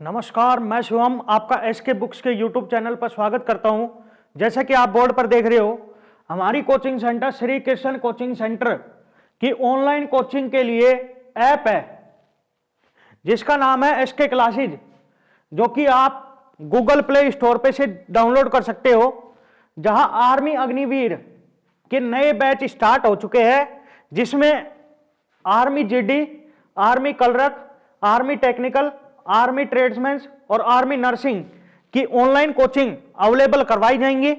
नमस्कार, मैं शिवम आपका एसके बुक्स के यूट्यूब चैनल पर स्वागत करता हूं। जैसा कि आप बोर्ड पर देख रहे हो, हमारी coaching centre Shri Krishna coaching centre की ऑनलाइन कोचिंग के लिए ऐप है जिसका नाम है एसके क्लासेज, जो कि आप गूगल प्ले स्टोर पे से डाउनलोड कर सकते हो। जहां आर्मी अग्निवीर के नए बैच स्टार्ट हो चुके हैं, जिसमें army GD, army clerk, army technical, army tradesman और आर्मी नर्सिंग की ऑनलाइन कोचिंग अवेलेबल करवाई जाएंगी।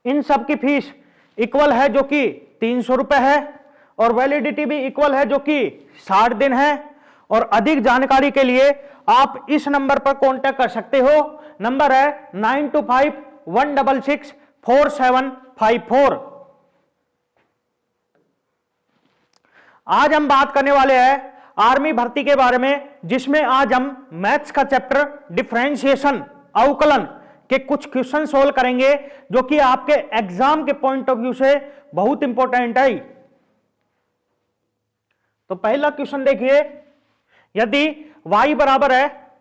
इन सब की फीस इक्वल है, जो कि 300 रुपए है, और वैलिडिटी भी इक्वल है, जो कि 60 दिन है। और अधिक जानकारी के लिए आप इस नंबर पर कांटेक्ट कर सकते हो। नंबर है 9251664754। आज हम बात करने वाले हैं आर्मी भर्ती के बारे में, जिसमें आज हम मैथ्स का चैप्टर डिफरेंशिएशन, अवकलन के कुछ क्वेश्चन सोल्व करेंगे, जो कि आपके एग्जाम के पॉइंट ऑफ व्यू से बहुत इंपॉर्टेंट है। तो पहला क्वेश्चन देखिए, यदि y बराबर है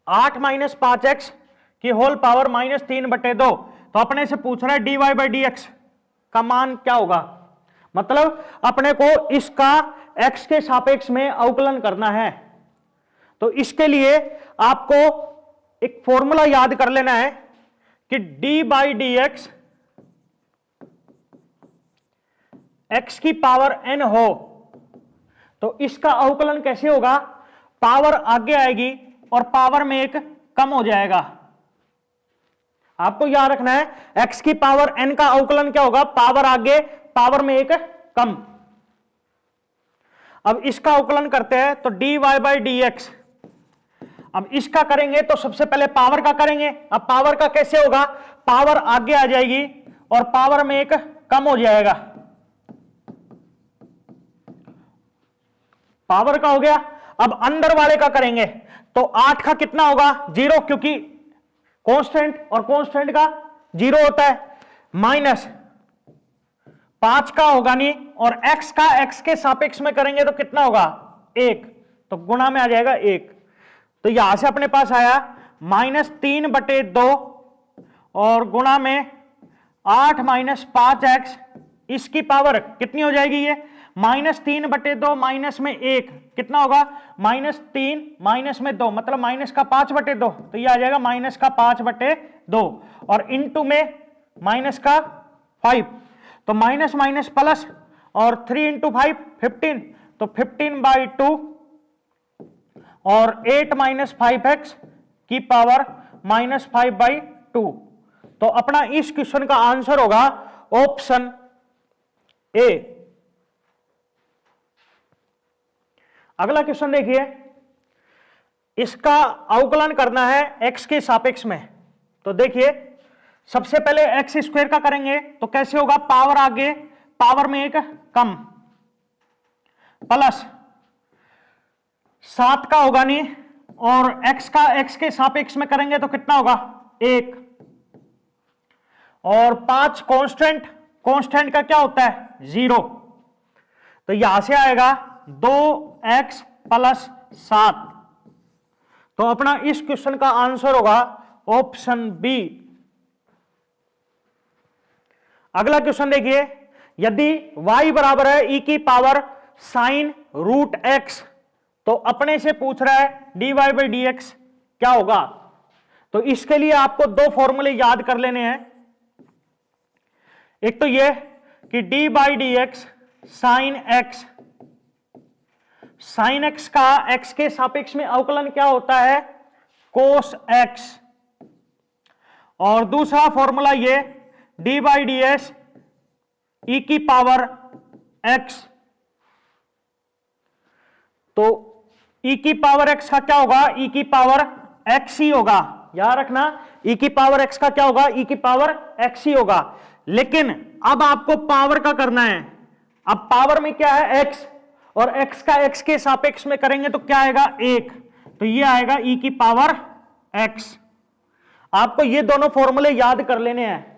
8 - 5x की होल पावर -3/2, तो अपने से पूछ रहा है dy/dx का मान क्या होगा। मतलब अपने को इसका x के सापेक्ष में अवकलन करना है। तो इसके लिए आपको एक फॉर्मूला याद कर लेना है कि d/dx x की पावर n हो, तो इसका अवकलन कैसे होगा। पावर आगे आएगी और पावर में एक कम हो जाएगा। आपको याद रखना है x की पावर n का अवकलन क्या होगा, पावर आगे पावर में एक कम। अब इसका अवकलन करते हैं, तो dy/dx। अब इसका करेंगे तो सबसे पहले पावर का करेंगे। अब पावर का कैसे होगा, पावर आगे आ जाएगी और पावर में एक कम हो जाएगा। पावर का हो गया। अब अंदर वाले का करेंगे, तो 8 का कितना होगा, 0, क्योंकि कांस्टेंट और कांस्टेंट का 0 होता है। माइनस 5 का होगा नहीं, और x का x के सापेक्ष में करेंगे तो कितना होगा, 1, तो गुणा में आ जाएगा 1। तो यहां से अपने पास आया -3/2 और गुणा में 8 - 5x, इसकी पावर कितनी हो जाएगी, ये -3/2 माइनस में 1 कितना होगा, -3 माइनस में 2, मतलब माइनस का 5/2, तो ये आ जाएगा माइनस का 5/2, और इंटू में माइनस का 5, तो माइनस माइनस प्लस, और 3 × 5 15, तो 15/2, और 8 - 5x की पावर -5/2। तो अपना इस क्वेश्चन का आंसर होगा ऑप्शन ए। अगला क्वेश्चन देखिए, इसका अवकलन करना है x के सापेक्ष में। तो देखिए, सबसे पहले x² का करेंगे तो कैसे होगा, पावर आगे पावर में एक कम, प्लस 7 का होगा नहीं, और x का x के सापेक्ष में करेंगे तो कितना होगा, 1, और 5 कांस्टेंट, कांस्टेंट का क्या होता है, 0, तो यहां से आएगा 2x + 7। तो अपना इस क्वेश्चन का आंसर होगा ऑप्शन बी। अगला क्वेश्चन देखिए, यदि y बराबर है e की पावर sin√x, तो अपने से पूछ रहा है dy/dx क्या होगा। तो इसके लिए आपको दो फॉर्मूले याद कर लेने हैं। एक तो ये कि d/dx sin x, sin x का x के सापेक्ष में अवकलन क्या होता है, cos x, और दूसरा फॉर्मूला ये d/ds e की पावर x। तो e की पावर x का क्या होगा, e की पावर x ही होगा। याद रखना, e की पावर x का क्या होगा, e की पावर x ही होगा। लेकिन अब आपको पावर का करना है। अब पावर में क्या है, x, और x का x के सापेक्ष में करेंगे तो क्या आएगा, 1, तो ये आएगा e की पावर x। आपको ये दोनों फॉर्मूले याद कर लेने हैं।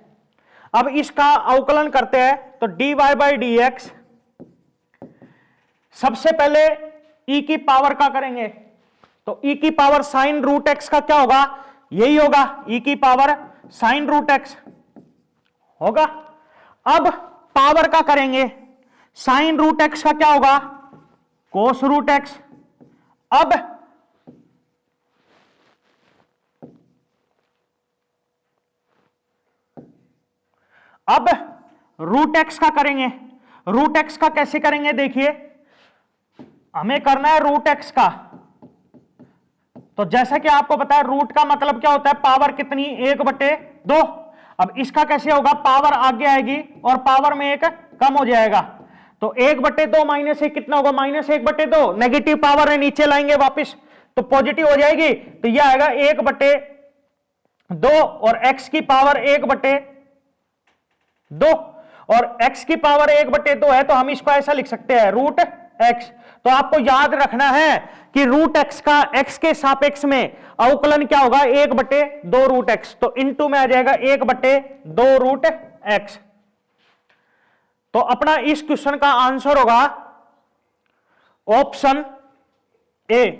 अब इसका अवकलन करते हैं, तो dy/dx सबसे पहले e की पावर का करेंगे, तो e की पावर साइन रूट एक्स का क्या होगा, यही होगा, e की पावर साइन रूट एक्स होगा। अब पावर का करेंगे, साइन रूट एक्स का क्या होगा, कोस रूट एक्स। अब रूट एक्स का करेंगे, रूट एक्स का कैसे करेंगे, देखिए हमें करना है रूट एक्स का। तो जैसा कि आपको पता है रूट का मतलब क्या होता है, पावर कितनी, 1/2। अब इसका कैसे होगा, पावर आगे आएगी और पावर में एक कम हो जाएगा, तो 1/2 माइनस 1 कितना होगा, -1/2। नेगेटिव पावर है, नीचे लाएंगे वापस तो पॉजिटिव हो जाएगी, तो यह आएगा 1/2 और x की पावर 1/2 और x की पावर 1/2 है, तो हम इसको ऐसा लिख सकते हैं रूट x। तो आपको याद रखना है कि रूट x का x के सापेक्ष में अवकलन क्या होगा, 1/2 रूट x, तो इनटू में आ जाएगा 1/2 रूट x। तो अपना इस क्वेश्चन का आंसर होगा ऑप्शन ए।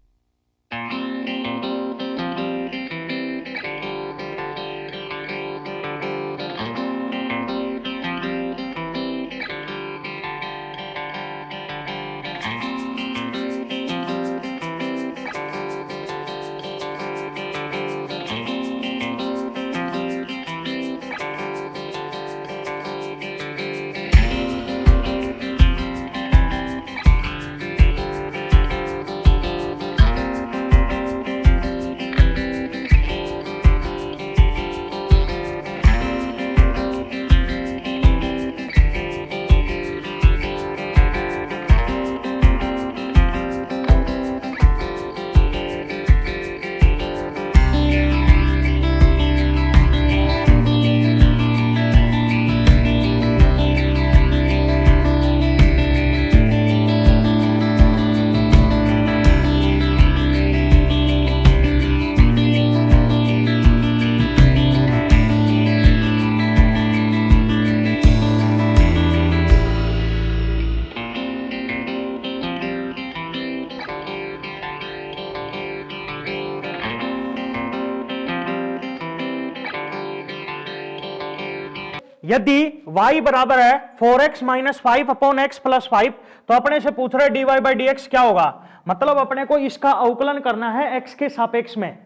यदि y बराबर है 4x - 5 अपॉन x + 5, तो अपने से पूछ रहे dy/dx क्या होगा, मतलब अपने को इसका अवकलन करना है x के सापेक्ष में।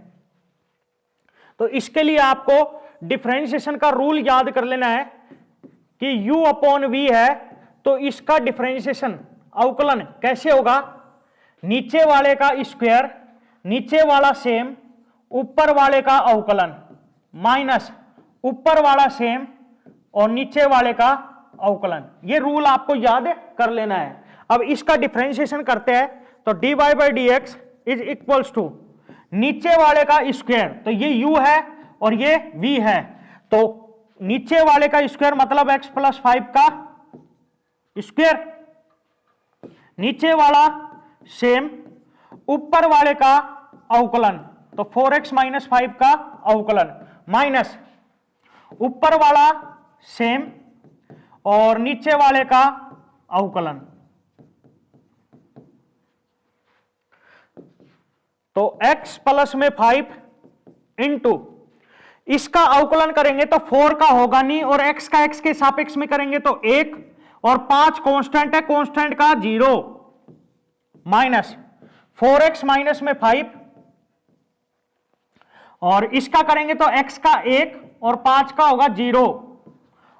तो इसके लिए आपको डिफरेंशिएशन का रूल याद कर लेना है कि u/v है, तो इसका डिफरेंशिएशन अवकलन कैसे होगा, नीचे वाले का स्क्वायर, नीचे वाला सेम, ऊपर वाले का अवकलन, माइनस ऊपर वाला सेम और नीचे वाले का अवकलन। ये रूल आपको याद कर लेना है। अब इसका डिफरेंशिएशन करते हैं, तो dy/dx इज इक्वल्स टू नीचे वाले का स्क्वायर, तो ये u है और ये v है, तो नीचे वाले का स्क्वायर मतलब x + 5 का स्क्वायर, नीचे वाला सेम, ऊपर वाले का अवकलन, तो 4x - 5 का अवकलन, माइनस ऊपर वाला सेम और नीचे वाले का अवकलन। तो x प्लस में 5 इंटू इसका अवकलन करेंगे तो 4 का होगा नहीं, और x का x के सापेक्ष में करेंगे तो 1 और 5 कांस्टेंट है, कांस्टेंट का 0, माइनस 4x माइनस में 5 और इसका करेंगे तो x का 1 और 5 का होगा 0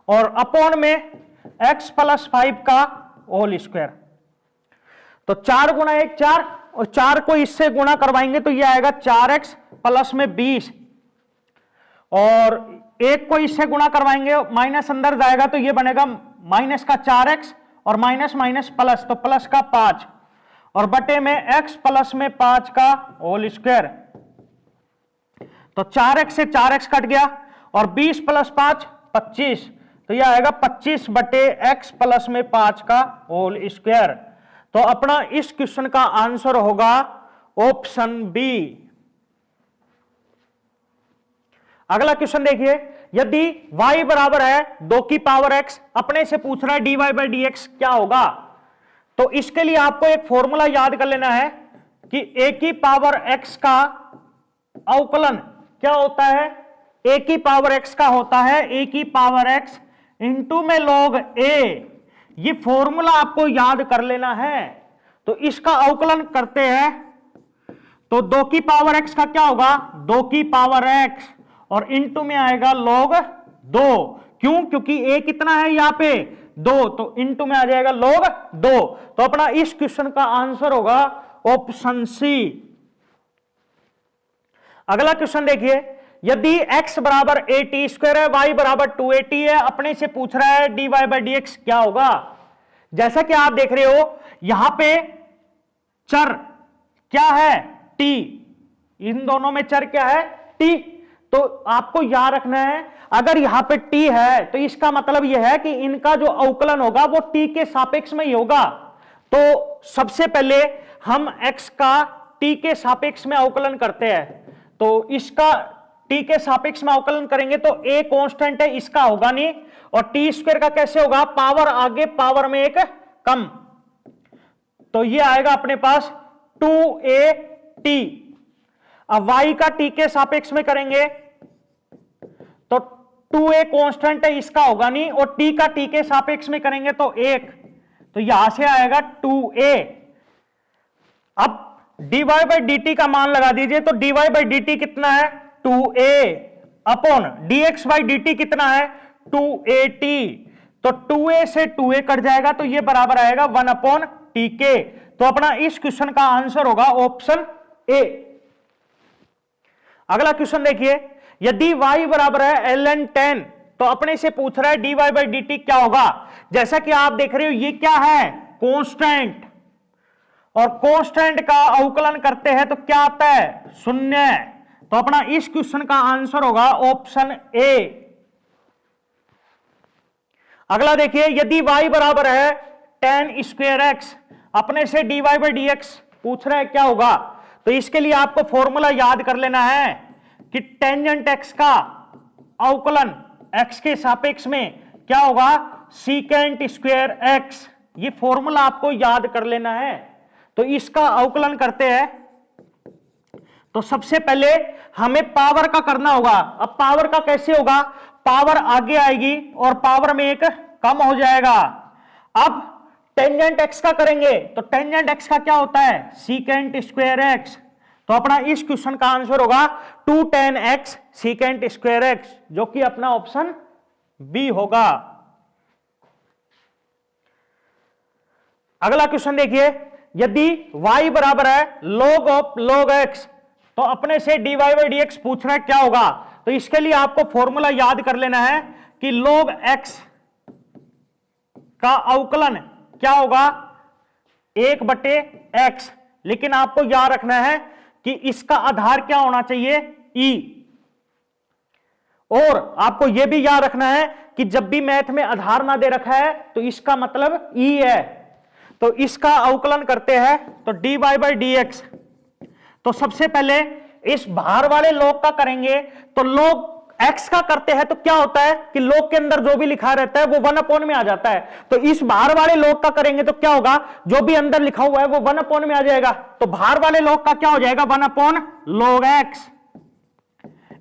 और अपॉन में x + 5 का होल स्क्वायर। तो 4 × 1 4 और 4 को इससे गुणा करवाएंगे तो ये आएगा 4x प्लस में 20 और 1 को इससे गुणा करवाएंगे, माइनस अंदर जाएगा तो ये बनेगा माइनस का 4x और माइनस माइनस प्लस, तो प्लस का 5 और बटे में x प्लस में 5 का होल स्क्वायर। तो 4x से 4x कट गया और 20 + 5 25, तो यह आएगा 25 बटे x प्लस में 5 का होल स्क्वायर। तो अपना इस क्वेश्चन का आंसर होगा ऑप्शन बी। अगला क्वेश्चन देखिए, यदि y बराबर है 2 की पावर x, अपने से पूछ रहा है dy/dx क्या होगा, तो इसके लिए आपको एक फॉर्मूला याद कर लेना है कि a की पावर x का अवकलन क्या होता है, a की पावर x का होता है a की पावर x इंटू में log a। ये फॉर्मूला आपको याद कर लेना है। तो इसका अवकलन करते हैं तो 2 की पावर x का क्या होगा, 2 की पावर x और इंटू में आएगा log 2। क्यों, क्योंकि a कितना है यहां पे 2, तो इंटू में आ जाएगा log 2। तो अपना इस क्वेश्चन का आंसर होगा ऑप्शन सी। अगला क्वेश्चन देखिए, यदि x बराबर at स्क्वायर है, y बराबर 2at है, अपने से पूछ रहा है dy बाई डी एक्स क्या होगा। जैसा कि आप देख रहे हो यहां पे चर क्या है t, इन दोनों में चर क्या है t। तो आपको याद रखना है अगर यहां पे t है तो इसका मतलब यह है कि इनका जो अवकलन होगा वो t के सापेक्ष में ही होगा। तो सबसे पहले हम x का t के सापेक्ष में अवकलन करते हैं। तो इसका t के सापेक्ष में अवकलन करेंगे तो a कांस्टेंट है, इसका होगा नहीं, और टी स्क्वायर का कैसे होगा, पावर आगे पावर में एक कम। तो ये आएगा अपने पास 2at। अब y का t के सापेक्ष में करेंगे तो 2a कांस्टेंट है, इसका होगा नहीं, और t का t के सापेक्ष में करेंगे तो 1, तो यहां से आएगा 2a। अब dy बाई dt का मान लगा दीजिए, तो dy बाई dt कितना है 2a upon dx by dt कितना है 2at। तो 2a से 2a कट जाएगा तो ये बराबर आएगा 1 अपॉन टी के। तो अपना इस क्वेश्चन का आंसर होगा ऑप्शन ए। अगला क्वेश्चन देखिए, यदि y बराबर है ln 10, तो अपने से पूछ रहा है dy बाई dt क्या होगा। जैसा कि आप देख रहे हो ये क्या है कांस्टेंट, और कांस्टेंट का अवकलन करते हैं तो क्या आता है 0। तो अपना इस क्वेश्चन का आंसर होगा ऑप्शन ए। अगला देखिए, यदि y बराबर है tan स्क्वायर x, अपने से dy बाई dx पूछ रहा है क्या होगा। तो इसके लिए आपको फॉर्मूला याद कर लेना है कि टेंजेंट x का अवकलन x के सापेक्ष में क्या होगा सीकेंट स्क्वायर x। ये फॉर्मूला आपको याद कर लेना है। तो इसका अवकलन करते हैं तो सबसे पहले हमें पावर का करना होगा। अब पावर का कैसे होगा, पावर आगे आएगी और पावर में एक कम हो जाएगा। अब टेंजेंट x का करेंगे तो टेंजेंट x का क्या होता है सीकेंट स्क्वायर x। तो अपना इस क्वेश्चन का आंसर होगा 2 tan x secant square x, जो कि अपना ऑप्शन बी होगा। अगला क्वेश्चन देखिए, यदि y बराबर है log ऑफ log x, तो अपने से dy बाई dx पूछ रहा है क्या होगा। तो इसके लिए आपको फॉर्मूला याद कर लेना है कि log x का अवकलन क्या होगा 1/x, लेकिन आपको याद रखना है कि इसका आधार क्या होना चाहिए e। और आपको यह भी याद रखना है कि जब भी मैथ में आधार ना दे रखा है तो इसका मतलब e है। तो इसका अवकलन करते हैं तो dy बाई dx। तो सबसे पहले इस बाहर वाले log का करेंगे, तो log x का करते हैं तो क्या होता है कि log के अंदर जो भी लिखा रहता है वो 1 अपॉन में आ जाता है। तो इस बाहर वाले log का करेंगे तो क्या होगा, जो भी अंदर लिखा हुआ है वो 1 अपॉन में आ जाएगा। तो बाहर वाले log का क्या हो जाएगा 1 अपॉन log x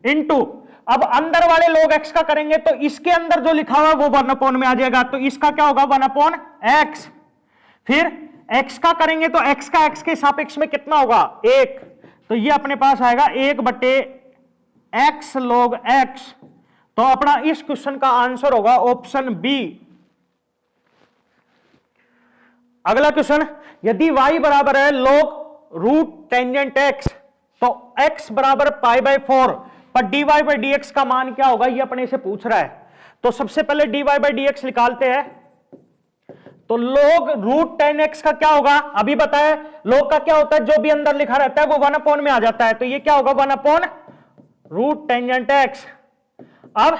इंटू, अब अंदर वाले log x का करेंगे तो इसके अंदर जो लिखा हुआ है वो 1 अपॉन में आ जाएगा। तो इसका क्या होगा 1 अपॉन x। फिर x का करेंगे तो x का x के सापेक्ष में कितना होगा 1, तो ये अपने पास आएगा 1/x log x। तो अपना इस क्वेश्चन का आंसर होगा ऑप्शन बी। अगला क्वेश्चन, यदि y बराबर है log रूट टेंजेंट x, तो x बराबर π/4 पर dy बाई dx का मान क्या होगा, ये अपने से पूछ रहा है। तो सबसे पहले dy बाई dx निकालते हैं। तो log रूट टेन एक्स का क्या होगा, अभी बताया log का क्या होता है, जो भी अंदर लिखा रहता है वो 1 अपॉन में आ जाता है। तो ये क्या होगा 1 अपॉन रूट टेंजेंट एक्स। अब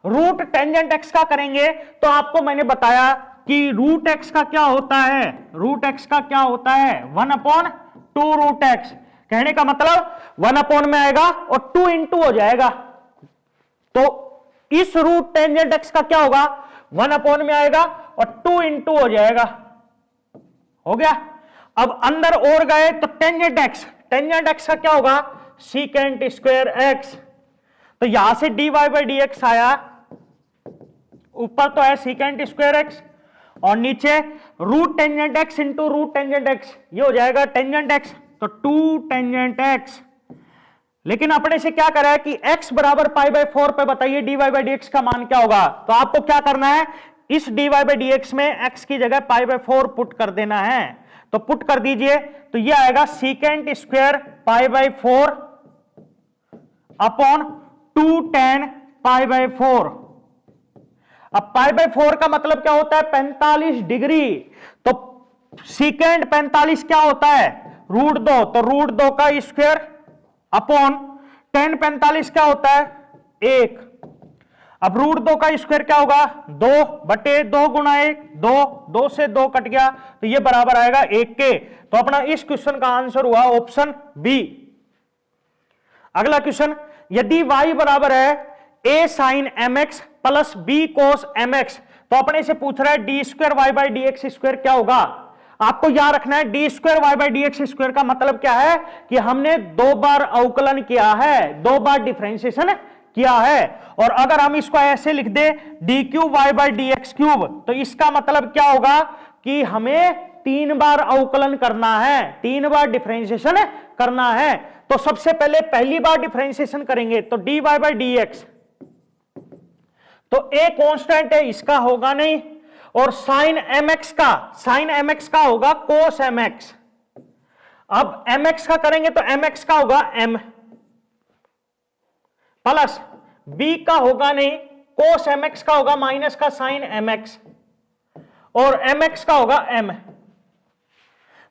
रूट टेंजेंट एक्स का करेंगे तो आपको मैंने बताया कि रूट एक्स का क्या होता है, रूट एक्स का क्या होता है 1 अपॉन 2 रूट एक्स। कहने का मतलब 1 अपॉन में आएगा और 2 इंटू हो जाएगा। तो इस रूट टेंजेंट एक्स का क्या होगा 1 अपॉन में आएगा और 2 इंटू हो जाएगा, हो गया। अब अंदर और गए तो टेंजेंट एक्स का क्या होगा, सीकेंट स्क्वायर एक्स। तो यहां से dy बाई डी एक्स आया, ऊपर तो है सीकेंट स्क्वायर एक्स और नीचे root tangent x into root tangent x, ये हो जाएगा टेंजेंट एक्स, तो 2 टेंजेंट एक्स। लेकिन अपने से क्या करा है कि x बराबर पाई बाई 4 पे बताइए dy बाई डी एक्स का मान क्या होगा। तो आपको क्या करना है, इस dy बाई डी एक्स में x की जगह पाई बाई 4 पुट कर देना है। तो पुट कर दीजिए, तो ये आएगा secant square pi by 4 upon 2 tan pi by 4। अब पाई बाई 4 का मतलब क्या होता है, 45 डिग्री। तो सीकेंट 45 क्या होता है, √2, तो √2 का स्क्वायर अपॉन tan 45 क्या होता है, 1। अब √2 का स्क्वायर क्या होगा, 2/2 गुणा 1, 2 से 2 कट गया, तो ये बराबर आएगा 1 के। तो अपना इस क्वेश्चन का आंसर हुआ ऑप्शन बी। अगला क्वेश्चन, यदि y बराबर है a sin mx plus b cos mx, तो अपने से पूछ रहा है d square y by D x square क्या होगा। आपको याद रखना है d square y by D x square का मतलब क्या है कि हमने 2 बार अवकलन किया है, 2 बार डिफरेंशिएशन किया है। और अगर हम इसको ऐसे लिख दे D cube Y by D X cube, तो इसका मतलब क्या होगा कि हमें 3 बार अवकलन करना है, 3 बार डिफरेंशिएशन करना है। तो सबसे पहले पहली बार डिफरेंशिएशन करेंगे तो d y by D x, तो a कांस्टेंट है, इसका होगा नहीं। और साइन mx का होगा cos mx। अब mx का करेंगे तो mx का होगा m प्लस b का होगा नहीं, cos mx का होगा माइनस का साइन mx और mx का होगा m।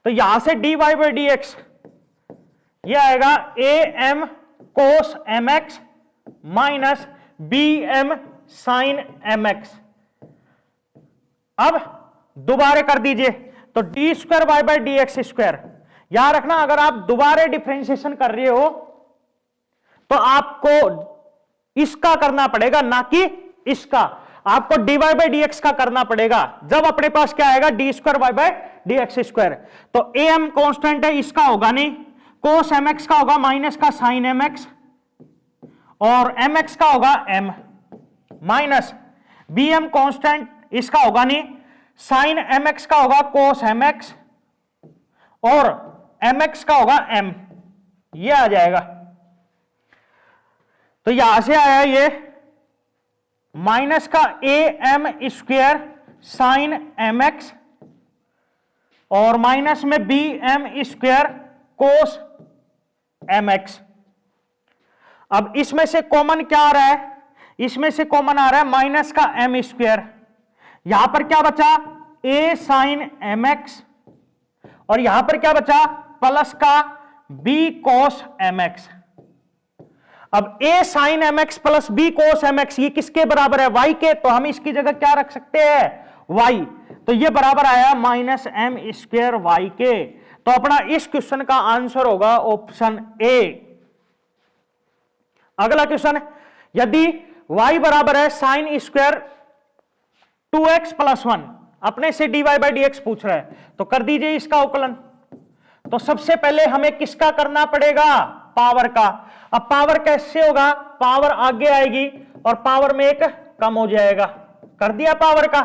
तो यहां से dy बाई dx ये आएगा am cos mx minus bm sine mx। अब दोबारा कर दीजिए, तो d square y by D x square. याद रखना अगर आप दोबारा डिफरेंशिएशन कर रहे हो तो आपको इसका करना पड़ेगा, ना कि इसका। आपको d y by D x का करना पड़ेगा जब अपने पास क्या आएगा d square y by D x square. तो ए एम कॉन्स्टेंट है, इसका होगा नहीं, कोस एम एक्स का होगा माइनस का साइन एम एक्स और एम एक्स का होगा m minus b m constant, इसका होगा नहीं, साइन एम एक्स का होगा कोस एम एक्स और एम एक्स का होगा एम, ये आ जाएगा। तो यहां से आया ये माइनस का a m square sine M x और माइनस में b m square cos M x. अब इसमें से कॉमन क्या आ रहा है, इसमें से कॉमन आ रहा है माइनस का एम स्क्वायर। यहां पर क्या बचा, ए साइन एम एक्स और यहां पर क्या बचा, प्लस का बी कोस एम एक्स। अब A sine M X plus B cos M X ये किसके बराबर है, वाई के। तो हम इसकी जगह क्या रख सकते हैं, वाई। तो ये बराबर आया माइनस एम स्क्वायर वाई के। तो अपना इस क्वेश्चन का आंसर होगा ऑप्शन ए। अगला क्वेश्चन, यदि y बराबर है साइन स्क्वायर 2x प्लस 1, अपने से dy बाई डी एक्स पूछ रहा है, तो कर दीजिए इसका अवकलन। तो सबसे पहले हमें किसका करना पड़ेगा, पावर का। अब पावर कैसे होगा, पावर आगे आएगी और पावर में एक कम हो जाएगा, कर दिया पावर का।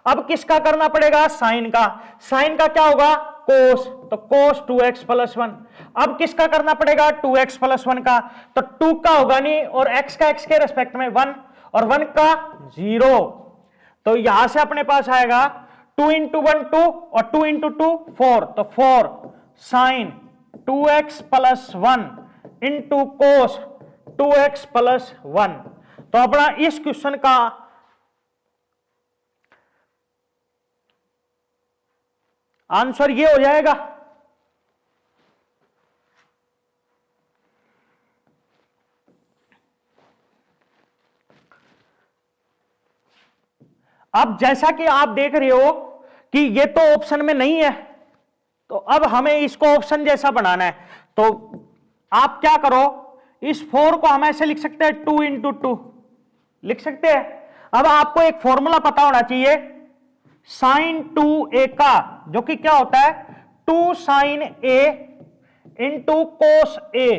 अब किसका करना पड़ेगा, साइन का। साइन का क्या होगा, कोस, तो कोस 2x प्लस 1। अब किसका करना पड़ेगा, 2x प्लस 1 का, तो 2 का होगा नहीं और x का x के रेस्पेक्ट में 1 और 1 का 0। तो यहां से अपने पास आएगा 2 इंटू 1 2 और 2 इंटू 2 4, तो 4 sine 2x plus 1 into cos 2x plus 1। तो अपना इस क्वेश्चन का आंसर ये हो जाएगा। अब जैसा कि आप देख रहे हो कि ये तो ऑप्शन में नहीं है, तो अब हमें इसको ऑप्शन जैसा बनाना है। तो आप क्या करो, इस 4 को हम ऐसे लिख सकते हैं 2 इंटू 2 लिख सकते हैं। अब आपको एक फॉर्मूला पता होना चाहिए साइन 2a का, जो कि क्या होता है 2 sin A into cos A।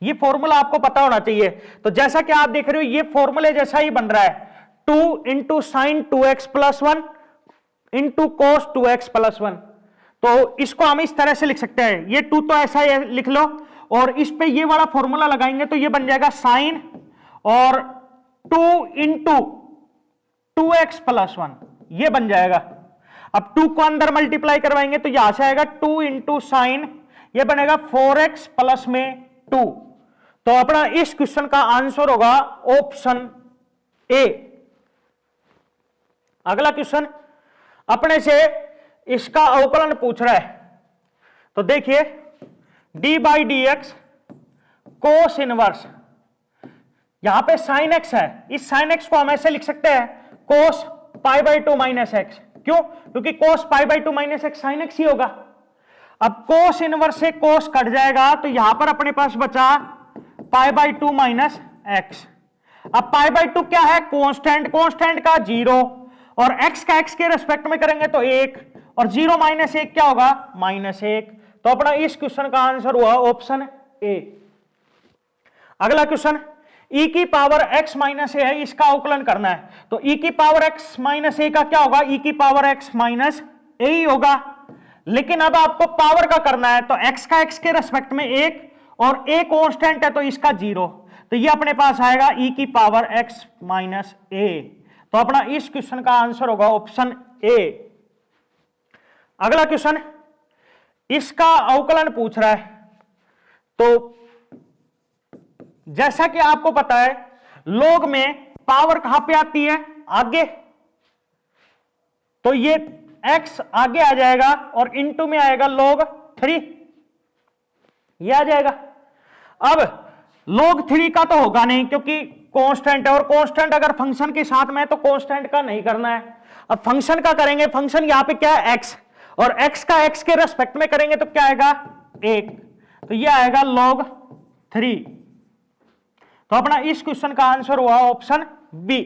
ये फॉर्मूला आपको पता होना चाहिए। तो जैसा कि आप देख रहे हो ये फॉर्मूले जैसा ही बन रहा है, 2 into sine 2x plus 1 into cos 2x plus 1। तो इसको हम इस तरह से लिख सकते हैं, ये 2 तो ऐसा ही लिख लो और इस पे ये वाला फॉर्मूला लगाएंगे तो ये बन जाएगा साइन और 2 इंटू 2x प्लस 1, ये बन जाएगा। अब 2 को अंदर मल्टीप्लाई करवाएंगे तो यहां से आएगा 2 इंटू साइन, ये बनेगा 4x प्लस में 2। तो अपना इस क्वेश्चन का आंसर होगा ऑप्शन ए। अगला क्वेश्चन अपने से इसका अवकलन पूछ रहा है, तो देखिए D by D x cos inverse, यहां पे साइन एक्स है, इस साइन एक्स को हम ऐसे लिख सकते हैं cos pi by 2 minus X. क्यों? क्योंकि cos pi by 2 minus X sine X ही होगा। अब कोस इनवर्स से कोस कट जाएगा तो यहां पर अपने पास बचा पाई बाई 2 माइनस एक्स। अब पाई बाई 2 क्या है? कांस्टेंट, कांस्टेंट का 0 और x का x के रेस्पेक्ट में करेंगे तो 1 और 0 माइनस 1 क्या होगा? -1। तो अपना इस क्वेश्चन का आंसर हुआ ऑप्शन ए। अगला क्वेश्चन e की पावर x माइनस ए है, इसका अवकलन करना है। तो e की पावर x माइनस ए का क्या होगा? e की पावर x माइनस ए ही होगा, लेकिन अब आपको पावर का करना है तो x का x के रेस्पेक्ट में 1 और a कांस्टेंट है तो इसका 0, तो ये अपने पास आएगा e की पावर x माइनस ए। तो अपना इस क्वेश्चन का आंसर होगा ऑप्शन ए। अगला क्वेश्चन इसका अवकलन पूछ रहा है, तो जैसा कि आपको पता है लॉग में पावर कहां पे आती है? आगे, तो ये x आगे आ जाएगा और इनटू में आएगा log 3, ये आ जाएगा। अब log 3 का तो होगा नहीं क्योंकि कांस्टेंट है, और कांस्टेंट अगर फंक्शन के साथ में है तो कांस्टेंट का नहीं करना है। अब फंक्शन का करेंगे, फंक्शन यहां पे क्या है? x, और x का x के रेस्पेक्ट में करेंगे तो क्या आएगा? 1, तो ये आएगा log 3। तो अपना इस क्वेश्चन का आंसर हुआ ऑप्शन बी।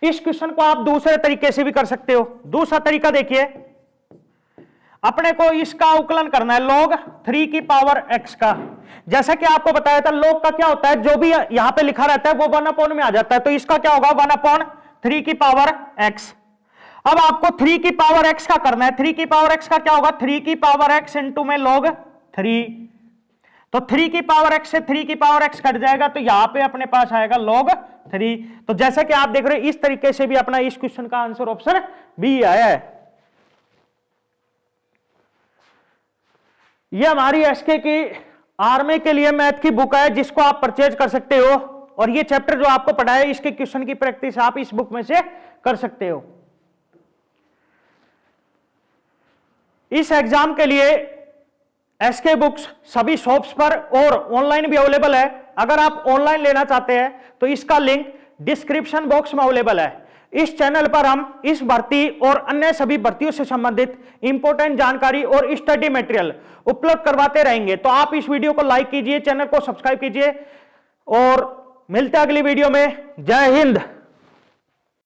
इस क्वेश्चन को आप दूसरे तरीके से भी कर सकते हो। दूसरा तरीका देखिए, अपने को इसका अवकलन करना है log 3 की पावर x का। जैसा कि आपको बताया था log का क्या होता है, जो भी यहां पे लिखा रहता है वो 1 में आ जाता है, तो इसका क्या होगा? 1/3 की पावर x। अब आपको 3 की पावर x का करना है, 3 की पावर x का क्या होगा? 3 की पावर x इंटू में log 3, तो 3 की पावर x से 3 की पावर x कट जाएगा तो यहां पे अपने पास आएगा log 3। तो जैसा कि आप देख रहे हो इस तरीके से भी अपना इस क्वेश्चन का आंसर ऑप्शन बी आया है। ये हमारी एसके की आर्मी के लिए मैथ की बुक है जिसको आप परचेज कर सकते हो, और ये चैप्टर जो आपको पढ़ा है इसके क्वेश्चन की प्रैक्टिस आप इस बुक में से कर सकते हो। इस एग्जाम के लिए एसके बुक्स सभी शॉप्स पर और ऑनलाइन भी अवेलेबल है। अगर आप ऑनलाइन लेना चाहते हैं तो इसका लिंक डिस्क्रिप्शन बॉक्स में अवेलेबल है। इस चैनल पर हम इस भर्ती और अन्य सभी भर्तियों से संबंधित इंपॉर्टेंट जानकारी और स्टडी मटेरियल उपलब्ध करवाते रहेंगे। तो आप इस वीडियो को लाइक कीजिए, चैनल को सब्सक्राइब कीजिए और मिलते हैं अगली वीडियो में। जय हिंद।